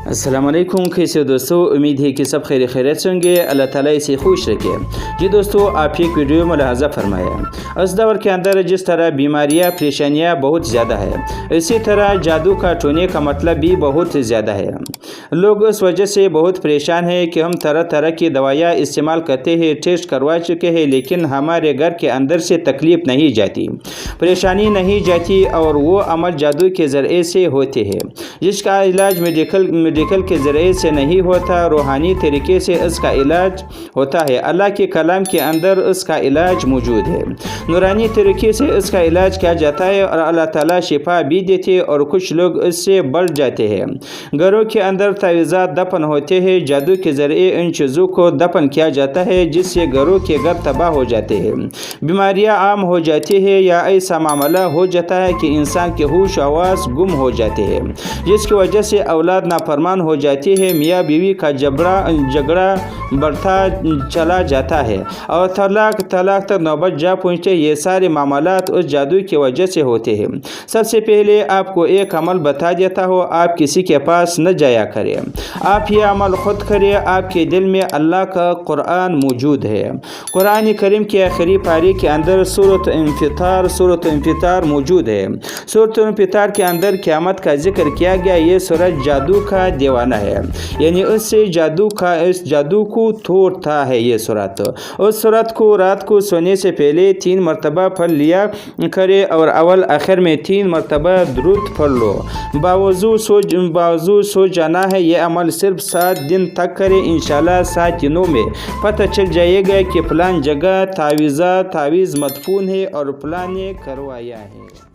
السلام علیکم، کیسے ہو دوستو؟ امید ہے کہ سب خیر خیریت سے ہوں گے، اللہ تعالیٰ اسے خوش رکھے۔ جی دوستو، آپ ایک ویڈیو ملاحظہ فرمایا، اس دور کے اندر جس طرح بیماریاں پریشانیاں بہت زیادہ ہے، اسی طرح جادو کا ٹونے کا مطلب بھی بہت زیادہ ہے۔ لوگ اس وجہ سے بہت پریشان ہیں کہ ہم طرح طرح کی دوائیاں استعمال کرتے ہیں، ٹیسٹ کروا چکے ہیں، لیکن ہمارے گھر کے اندر سے تکلیف نہیں جاتی، پریشانی نہیں جاتی، اور وہ عمل جادو کے ذریعے سے ہوتے ہیں، جس کا علاج میڈیکل کے ذریعے سے نہیں ہوتا، روحانی طریقے سے اس کا علاج ہوتا ہے۔ اللہ کے کلام کے اندر اس کا علاج موجود ہے، نورانی طریقے سے اس کا علاج کیا جاتا ہے، اور اللہ تعالیٰ شفا بھی دیتے، اور کچھ لوگ اس سے بڑھ جاتے ہیں۔ گھروں کے اندر تعویذات دفن ہوتے ہیں، جادو کے ذریعے ان چیزوں کو دفن کیا جاتا ہے جس سے گھروں کے گھر تباہ ہو جاتے ہیں، بیماریاں عام ہو جاتی ہیں، یا ایسا معاملہ ہو جاتا ہے کہ انسان کے ہوش آواز گم ہو جاتے ہیں، جس کی وجہ سے اولاد نافرمان ہو جاتی ہے، میاں بیوی کا جھگڑا بڑھتا چلا جاتا ہے، اور طلاق تک نوبت جا پہنچتے۔ یہ سارے معاملات اس جادو کی وجہ سے ہوتے ہیں۔ سب سے پہلے آپ کو ایک عمل بتا دیتا ہوں، آپ کسی کے پاس نہ جایا کریں، آپ یہ عمل خود کریں۔ آپ کے دل میں اللہ کا قرآن موجود ہے، قرآن کریم کے آخری پارے کے اندر سورۃ انفطار موجود ہے۔ سورۃ انفطار کے اندر قیامت کا ذکر کیا گیا۔ یہ سورۃ جادو کا دیوانہ ہے، یعنی اس سے جادو کو توڑتا ہے۔ یہ سورت، اس سورت کو رات کو سونے سے پہلے 3 مرتبہ پڑھ لیا کرے، اور اول آخر میں 3 مرتبہ درود پڑھ لو، باوضو سو جانا ہے۔ یہ عمل صرف 7 دن تک کرے، انشاءاللہ 7 دنوں میں پتہ چل جائے گا کہ فلان جگہ تعویذ مدفون ہے اور فلاں نے کروایا ہے۔